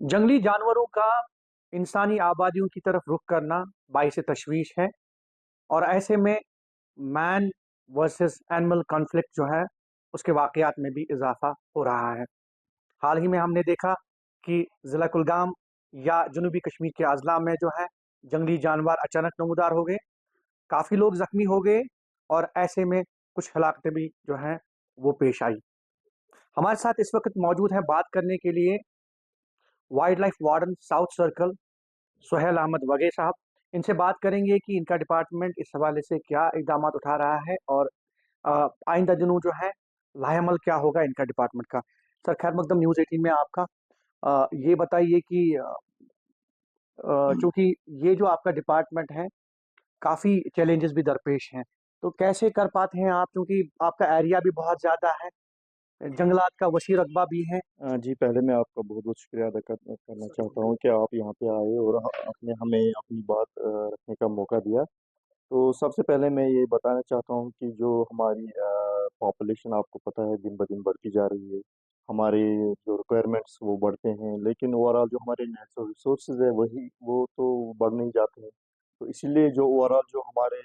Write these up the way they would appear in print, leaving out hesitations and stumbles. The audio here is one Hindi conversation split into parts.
जंगली जानवरों का इंसानी आबादियों की तरफ रुख करना बाइस तशवीश है। और ऐसे में मैन वर्सेस एनिमल कॉन्फ्लिक्ट जो है उसके वाकयात में भी इजाफा हो रहा है। हाल ही में हमने देखा कि ज़िला कुलगाम या जनूबी कश्मीर के अजला में जो है जंगली जानवर अचानक नमूदार हो गए, काफ़ी लोग जख्मी हो गए और ऐसे में कुछ हलाकतें भी जो हैं वो पेश आई। हमारे साथ इस वक्त मौजूद हैं बात करने के लिए wildlife warden south circle Suhail Ahmad Wagay sahab. इनसे बात करेंगे कि इनका डिपार्टमेंट इस हवाले से क्या इकदाम उठा रहा है और आइंदा दिनों जो है लाहेमल क्या होगा इनका डिपार्टमेंट का। सर खैर मकदम न्यूज़ 18 में आपका। ये बताइए कि चूंकि ये जो आपका डिपार्टमेंट है काफ़ी चैलेंजेस भी दरपेश हैं, तो कैसे कर पाते हैं आप, क्योंकि आपका एरिया भी बहुत ज़्यादा है, जंगलात का वसी रकबा भी है। जी, पहले मैं आपका बहुत बहुत शुक्रिया अदा करना चाहता हूँ कि आप यहाँ पे आए और आपने हमें अपनी बात रखने का मौका दिया। तो सबसे पहले मैं ये बताना चाहता हूँ कि जो हमारी पॉपुलेशन आपको पता है दिन ब दिन बढ़ती जा रही है। हमारे जो रिक्वायरमेंट्स वो बढ़ते हैं, लेकिन ओवरऑल जो हमारे नेचुरल रिसोर्सेज है वही वो तो बढ़ नहीं जाते हैं। तो इसीलिए जो ओवरऑल जो हमारे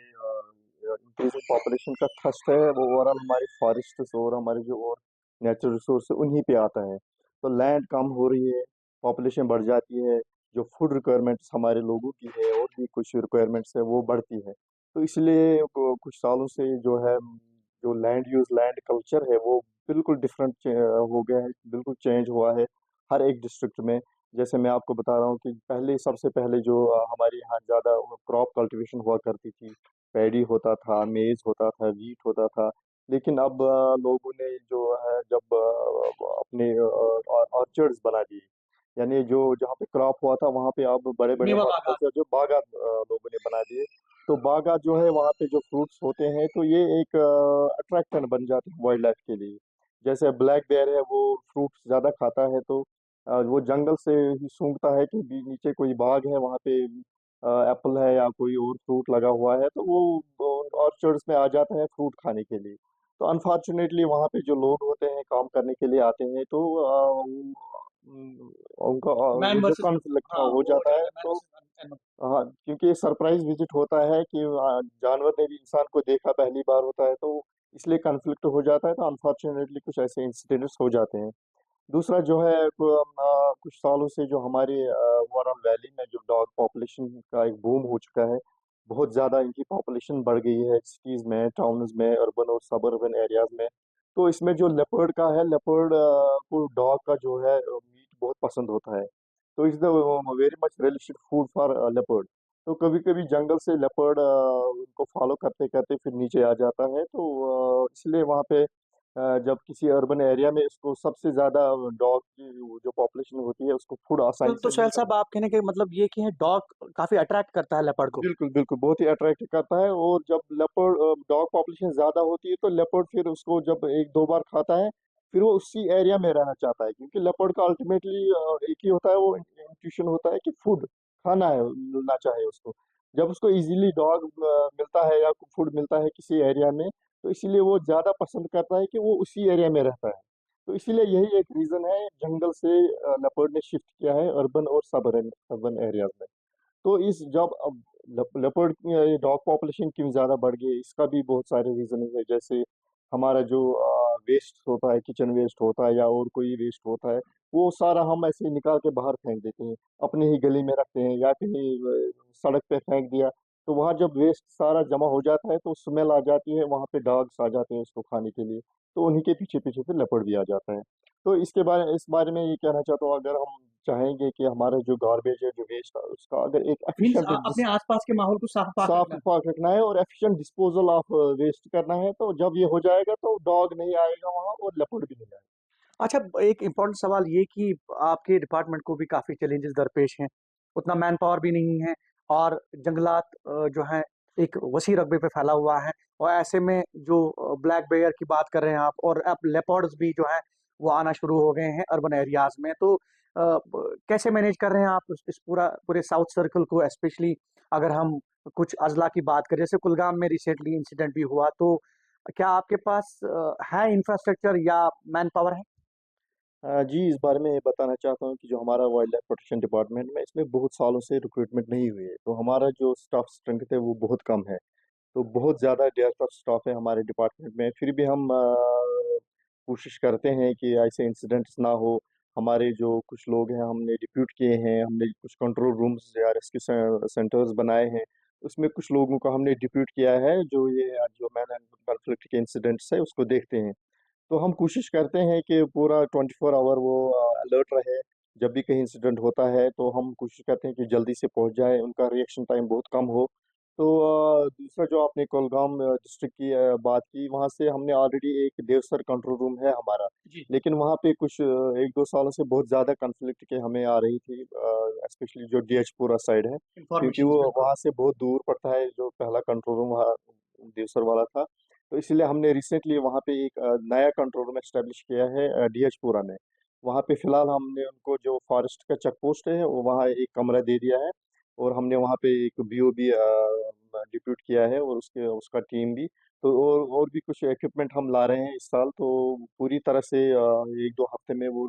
इंक्रीजिंग पॉपुलेशन का थ्रस्ट है वो ओवरऑल हमारे फॉरेस्ट्स और हमारे जो और नेचुरल रिसोर्स है उन्हीं पे आता है। तो लैंड कम हो रही है, पॉपुलेशन बढ़ जाती है, जो फूड रिक्वायरमेंट्स हमारे लोगों की है और भी कुछ रिक्वायरमेंट्स है वो बढ़ती है। तो इसलिए कुछ सालों से जो है जो लैंड यूज लैंड कल्चर है वो बिल्कुल डिफरेंट हो गया है, बिल्कुल चेंज हुआ है हर एक डिस्ट्रिक्ट में। जैसे मैं आपको बता रहा हूँ कि पहले सबसे पहले जो हमारे यहाँ ज़्यादा क्रॉप कल्टीवेशन हुआ करती थी, पैडी होता था, मेज होता था, वीट होता था। लेकिन अब लोगों ने जो है जब अपने ऑर्चर्ड्स बना दिए, यानी जो जहाँ पे क्रॉप हुआ था वहाँ पे अब बड़े बड़े मेवा बागान। हॉर्टिकल्चर जो बागात लोगों ने बना दिए। तो बागात जो है वहाँ पे जो फ्रूट्स होते हैं तो ये एक अट्रैक्शन बन जाते हैं वाइल्ड लाइफ के लिए। जैसे ब्लैक बेयर है वो फ्रूट्स ज़्यादा खाता है, तो वो जंगल से ही सूंघता है कि नीचे कोई बाग है वहाँ पे एप्पल है या कोई और फ्रूट लगा हुआ है, तो वो ऑर्चर्ड्स में आ जाता है फ्रूट खाने के लिए। तो अनफॉर्चुनेटली वहाँ पे जो लोग होते हैं काम करने के लिए आते हैं तो उनका मैन वो जो वर्सेस। कॉन्फ्लिक्ट हाँ, हो वो हो जाता है। जाता है मैन तो वर्सेस एनिमल। हाँ, क्योंकि सरप्राइज विजिट होता है कि जानवर ने भी इंसान को देखा पहली बार होता है, तो इसलिए कॉन्फ्लिक्ट हो जाता है। तो अनफॉर्चुनेटली कुछ ऐसे इंसिडेंट्स हो जाते हैं। दूसरा जो है कुछ सालों से जो हमारे ओवरऑल वैली में जो डॉग पॉपुलेशन का एक बूम हो चुका है, बहुत ज़्यादा इनकी पॉपुलेशन बढ़ गई है सिटीज़ में, टाउन्स में, अर्बन और सब अर्बन एरियाज में। तो इसमें जो लेपर्ड का है, लेपर्ड को डॉग का जो है मीट बहुत पसंद होता है। तो is the very much delicious food for leopard. तो कभी कभी जंगल से लेपर्ड उनको फॉलो करते करते फिर नीचे आ जाता है। तो इसलिए वहाँ पे जब किसी अर्बन एरिया में इसको सबसे ज्यादा डॉग की वो जो पॉपुलेशन होती है उसको फूड तो आसानी तो से सुहेल मिल साहब, जाता आप कहने के मतलब ये कि है डॉग काफी अट्रैक्ट करता है लेपर्ड है। को। बिल्कुल बिल्कुल, बहुत ही अट्रैक्ट करता है। और जब लेपर्ड डॉग पॉपुलेशन ज्यादा होती है तो लेपर्ड फिर उसको जब एक दो बार खाता है फिर वो उसी एरिया में रहना चाहता है, क्योंकि लेपर्ड का अल्टीमेटली एक ही होता है, वो इंट्यूशन होता है कि फूड खाना है, मिलना चाहे उसको। जब उसको इजीली डॉग मिलता है या फूड मिलता है किसी एरिया में, तो इसीलिए वो ज्यादा पसंद करता है कि वो उसी एरिया में रहता है। तो इसीलिए यही एक रीजन है जंगल से लेपर्ड ने शिफ्ट किया है अर्बन और सब अर्बन एरियाज में। तो इस जब अब लेपर्ड डॉग पॉपुलेशन क्यों ज़्यादा बढ़ गई है, इसका भी बहुत सारे रीजन है। जैसे हमारा जो वेस्ट होता है, किचन वेस्ट होता है या और कोई वेस्ट होता है, वो सारा हम ऐसे निकाल के बाहर फेंक देते हैं, अपने ही गली में रखते हैं या कहीं सड़क पे फेंक दिया। तो वहाँ जब वेस्ट सारा जमा हो जाता है तो स्मेल आ जाती है, वहाँ पे डॉग्स आ जाते हैं उसको खाने के लिए। तो उन्हीं के पीछे पीछे फिर लेपर्ड भी आ जाता है। तो इस बारे में ये कहना चाहता हूँ, अगर हम चाहेंगे कि हमारा जो गार्बेज है, जो वेस्ट है, उसका अगर एक मीन्स एफिशिएंट अपने आसपास के माहौल को साफ पाक साफ रखना है। पाक रखना है और एफिशिएंट डिस्पोजल ऑफ वेस्ट करना है, तो जब ये हो जाएगा तो डॉग नहीं आएगा वहाँ और लेपर्ड भी नहीं आएगा। अच्छा, एक इम्पोर्टेंट सवाल ये कि आपके डिपार्टमेंट को भी काफ़ी चैलेंजेस दरपेश हैं, उतना मैन पावर भी नहीं है और जंगलात जो हैं एक वसी रकबे पे फैला हुआ है। और ऐसे में जो ब्लैक बेयर की बात कर रहे हैं आप, और अब लेपर्ड्स भी जो हैं वो आना शुरू हो गए हैं अर्बन एरियाज में। तो कैसे मैनेज कर रहे हैं आप इस पूरे साउथ सर्कल को, स्पेशली अगर हम कुछ अजला की बात करें, जैसे कुलगाम में रिसेंटली इंसिडेंट भी हुआ, तो क्या आपके पास है इंफ्रास्ट्रक्चर या मैन पावर है? जी, इस बारे में ये बताना चाहता हूँ कि जो हमारा वाइल्ड लाइफ प्रोटेक्शन डिपार्टमेंट में इसमें बहुत सालों से रिक्रूटमेंट नहीं हुई है, तो हमारा जो स्टाफ स्ट्रेंथ है वो बहुत कम है। तो बहुत ज़्यादा डेप्थ ऑफ स्टाफ है हमारे डिपार्टमेंट में, फिर भी हम कोशिश करते हैं कि ऐसे इंसिडेंट्स ना हो। हमारे जो कुछ लोग हैं हमने डिप्यूट किए हैं, हमने कुछ कंट्रोल रूम्स या रेस्क्यू सेंटर्स बनाए हैं। उसमें कुछ लोगों को हमने डिप्यूट किया है जो ये जो मैन एंड कॉन्फ्लिक्ट के इंसिडेंट्स है उसको देखते हैं। तो हम कोशिश करते हैं कि पूरा 24 आवर वो अलर्ट रहे। जब भी कहीं इंसिडेंट होता है तो हम कोशिश करते हैं कि जल्दी से पहुंच जाए, उनका रिएक्शन टाइम बहुत कम हो। तो दूसरा जो आपने कुलगाम डिस्ट्रिक्ट की बात की, वहाँ से हमने ऑलरेडी एक देवसर कंट्रोल रूम है हमारा। जी। लेकिन वहाँ पे कुछ 1-2 सालों से बहुत ज़्यादा कन्फ्लिक्ट के हमें आ रही थी, स्पेशली जो डीएचपुरा साइड है, क्योंकि इंफॉर्मेशन वो बिल्कुल। वहाँ से बहुत दूर पड़ता है। जो पहला कंट्रोल रूम वहाँ देवसर वाला था, तो इसलिए हमने रिसेंटली वहाँ पे एक नया कंट्रोल रूम एस्टेब्लिश किया है डीएचपुरा में। वहाँ पे फिलहाल हमने उनको जो फॉरेस्ट का चेक पोस्ट है वो वहाँ एक कमरा दे दिया है, और हमने वहाँ पे एक बीओ भी डिप्यूट किया है, और उसके उसका टीम भी। तो और भी कुछ इक्विपमेंट हम ला रहे हैं इस साल, तो पूरी तरह से 1-2 हफ्ते में वो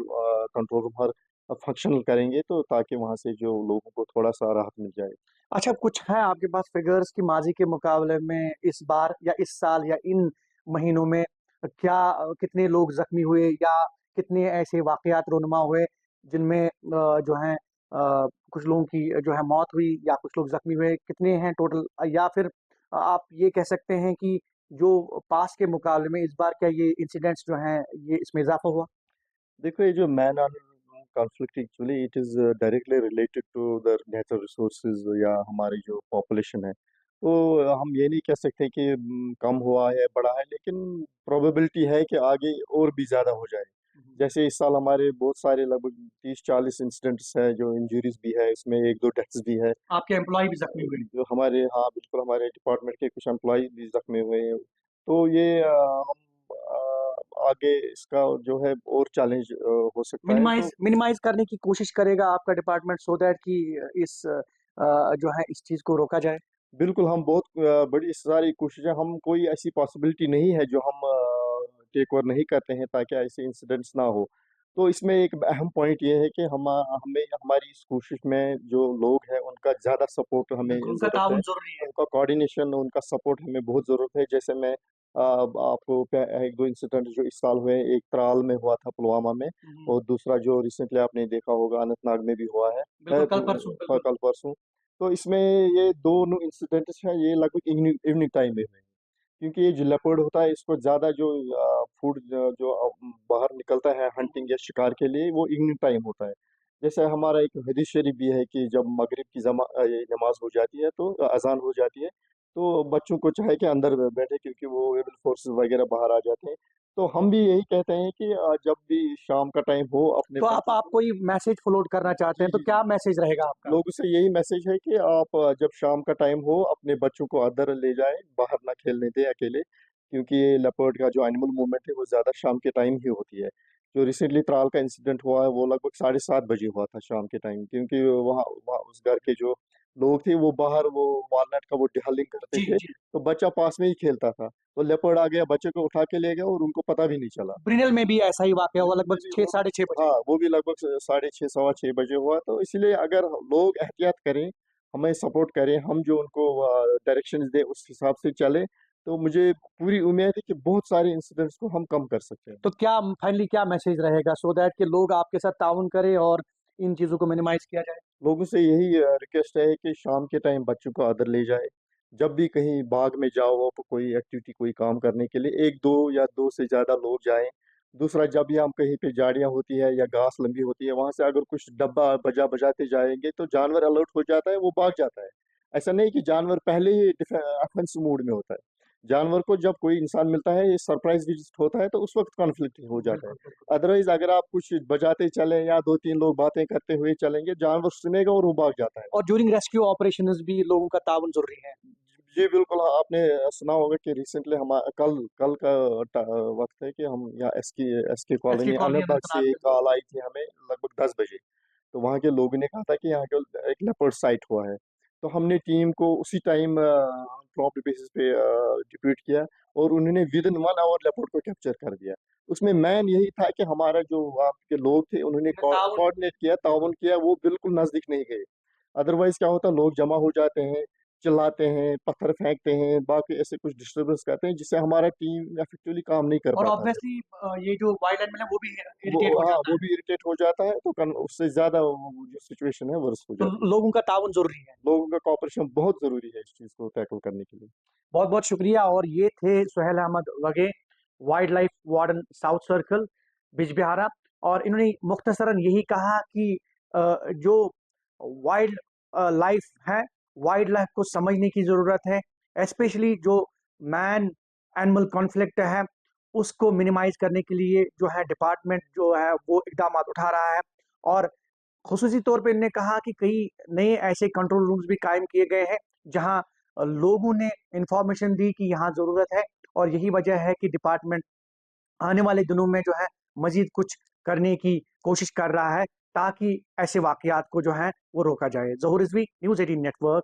कंट्रोल रूम हर फंक्शनल करेंगे, तो ताकि वहाँ से जो लोगों को थोड़ा सा राहत मिल जाए। अच्छा, कुछ है आपके पास फिगर्स कि माजी के मुकाबले में इस बार या इस साल या इन महीनों में क्या कितने लोग जख्मी हुए या कितने ऐसे वाकयात रोनमा हुए जिनमें जो है कुछ लोगों की जो है मौत हुई या कुछ लोग जख्मी हुए, कितने हैं टोटल? या फिर आप ये कह सकते हैं कि जो पास के मुकाबले में इस बार क्या ये इंसिडेंट्स जो हैं ये इसमें इजाफा हुआ? देखो, ये जो man on conflict actually it is directly related to the natural resources या हमारी जो पॉपुलेशन है। तो हम ये नहीं कह सकते कि कम हुआ है, बढ़ा है, लेकिन प्रोबेबिलिटी है कि आगे और भी ज़्यादा हो जाए। जैसे इस साल हमारे बहुत सारे लगभग 30-40 इंसिडेंट्स है, जो इंजरीज भी है, इसमें 1-2 डेथ्स भी है। आपके एम्प्लॉय भी जख्मी हुए? जो हमारे, हाँ बिल्कुल, हमारे डिपार्टमेंट के कुछ एम्प्लॉय भी जख्मी हुए हैं। तो ये हम आगे इसका जो है और चैलेंज हो सकता है। मिनिमाइज तो मिनिमाइज करने की कोशिश करेगा आपका डिपार्टमेंट सो दैट कि इस जो है इस चीज को रोका जाए? बिल्कुल, हम बहुत बड़ी सारी कोशिशें, हम कोई ऐसी पॉसिबिलिटी नहीं है जो हम टेक ओवर नहीं करते हैं ताकि ऐसे इंसिडेंट्स ना हो। तो इसमें एक अहम पॉइंट ये है कि हमें हमारी इस कोशिश में जो लोग हैं उनका ज़्यादा सपोर्ट हमें बिल्कुल, उनका ज़रूरत है। ताउन जरूरी है। उनका कोऑर्डिनेशन, उनका सपोर्ट हमें बहुत ज़रूरत है। जैसे मैं आपको 1-2 इंसिडेंट जो इस साल हुए, एक त्राल में हुआ था, पुलवामा में, हम्म। और दूसरा जो रिसेंटली आपने देखा होगा अनंतनाग में भी हुआ है, बिल्कुल, कल परसों बिल्कुल। कल परसों। तो इसमें ये दोनों इंसिडेंट्स हैं, ये लगभग इवनिंग इवनिंग टाइम में हुए हैं। क्योंकि ये जो लेपर्ड होता है इसको ज़्यादा जो फूड जो बाहर निकलता है हंटिंग या शिकार के लिए, वो इवनिंग टाइम होता है। जैसे हमारा एक हदीस शरीफ भी है कि जब मगरिब की ये नमाज हो जाती है, तो अजान हो जाती है, तो बच्चों को चाहे कि अंदर बैठे, क्योंकि वो एबल फोर्सेस वगैरह बाहर आ जाते हैं। तो हम भी यही कहते हैं कि जब भी शाम का टाइम हो, अपने तो बच्चों आप को। कोई मैसेज फॉरवर्ड करना चाहते जी हैं तो जी जी। क्या मैसेज रहेगा आपका? लोगों से यही मैसेज है कि आप जब शाम का टाइम हो, अपने बच्चों को अंदर ले जाएं, बाहर ना खेलने दें अकेले, क्योंकि ये लेपर्ड का जो एनिमल मूवमेंट है वो ज़्यादा शाम के टाइम ही होती है। जो रिसेंटली त्राल का इंसिडेंट हुआ है वो लगभग 7:30 बजे हुआ था शाम के टाइम, क्योंकि वहाँ वहाँ उस घर के जो लोग थे वो बाहर वो वॉलनट का वो डिहलिंग करते जी थे, जी। तो बच्चा पास में ही खेलता था, तो लेपर्ड आ गया, बच्चे को उठा के ले गया और उनको पता भी नहीं चला। ब्रिनल में भी ऐसा ही वाकया हुआ ब्रिनल लगभग में भी छः वो भी, साढ़े छः हाँ, बजे वो भी लगभग 6:30 6:15 बजे हुआ। तो इसलिए अगर लोग एहतियात करें, हमें सपोर्ट करें, हम जो उनको डायरेक्शंस दें उस हिसाब से चलें, तो मुझे पूरी उम्मीद है कि बहुत सारे इंसिडेंट्स को हम कम कर सकते हैं। तो क्या फाइनली क्या मैसेज रहेगा सो दैट कि लोग आपके साथ ताउन करें और इन चीज़ों को मिनिमाइज किया जाए? लोगों से यही रिक्वेस्ट है कि शाम के टाइम बच्चों को अंदर ले जाए। जब भी कहीं बाग में जाओ आप, कोई एक्टिविटी कोई काम करने के लिए, एक दो या दो से ज़्यादा लोग जाएं। दूसरा, जब भी हम कहीं पे झाड़ियाँ होती है या घास लंबी होती है, वहां से अगर कुछ डब्बा बजा बजाते जाएंगे तो जानवर अलर्ट हो जाता है, वो भाग जाता है। ऐसा नहीं कि जानवर पहले ही डिफेंस मूड में होता है। जानवर को जब कोई इंसान मिलता है, ये सरप्राइज विजिट होता है, तो उस वक्त कॉन्फ्लिक्ट हो जाता है। बिल्कुल बिल्कुल। अदरवाइज अगर आप कुछ बजाते चले या 2-3 लोग बातें करते हुए चलेंगे, जानवर सुनेगा और वो भाग जाता है। और ड्यूरिंग रेस्क्यू ऑपरेशंस भी लोगों का ताउन जरूरी है। जी बिल्कुल, हाँ, आपने सुना होगा कि रिसेंटली हम कल कल का वक्त है कि हम यहाँ S K SK colony colony Anantnag Anantnag से बिल्कुल। कॉल आई थी हमें लगभग 10 बजे। तो वहाँ के लोगों ने कहा था कि यहाँ के एक लेपर्ड साइट हुआ है। तो हमने टीम को उसी टाइम प्रॉम्प्ट बेसिस पे डिप्यूट किया और उन्होंने विद इन 1 आवर लेपर्ड को कैप्चर कर दिया। उसमें मैन यही था कि हमारा जो वहाँ के लोग थे उन्होंने ताउन कोऑर्डिनेट किया, ताउन किया, वो बिल्कुल नजदीक नहीं गए। अदरवाइज क्या होता, लोग जमा हो जाते हैं, चिल्लाते हैं, पत्थर फेंकते हैं, बाकी ऐसे कुछ डिस्टरबेंस करते हैं, जिससे हमारा टीम इफेक्टिवली काम नहीं कर और पाता है। ऑब्वियसली ये जो वाइल्ड एनिमल है वो भी वो इरिटेट हो हाँ, जाता वो है। भी इरिटेट हो जाता है, तो उससे ज्यादा वो जो सिचुएशन है वर्स हो तो जाती है। लोगों का ताउन जरूरी है। लोगों का कॉपरेशन बहुत जरूरी है इस चीज को टैकल करने के लिए। बहुत बहुत शुक्रिया। और ये थे Suhail Ahmad Wagay, wildlife warden south circle, Bijbehara. और इन्होंने मुख्तसरन यही कहा कि जो वाइल्ड लाइफ है, वाइल्ड लाइफ को समझने की ज़रूरत है, स्पेशली जो मैन एनिमल कॉन्फ्लिक्ट है उसको मिनिमाइज करने के लिए जो है डिपार्टमेंट जो है वो इकदाम उठा रहा है। और खुसूसी तौर पे इन्होंने कहा कि कई नए ऐसे कंट्रोल रूम्स भी कायम किए गए हैं जहां लोगों ने इंफॉर्मेशन दी कि यहाँ ज़रूरत है। और यही वजह है कि डिपार्टमेंट आने वाले दिनों में जो है मजीद कुछ करने की कोशिश कर रहा है ताकि ऐसे वाकयात को जो है वो रोका जाए। ज़हूर रिजवी, न्यूज़ 18 नेटवर्क।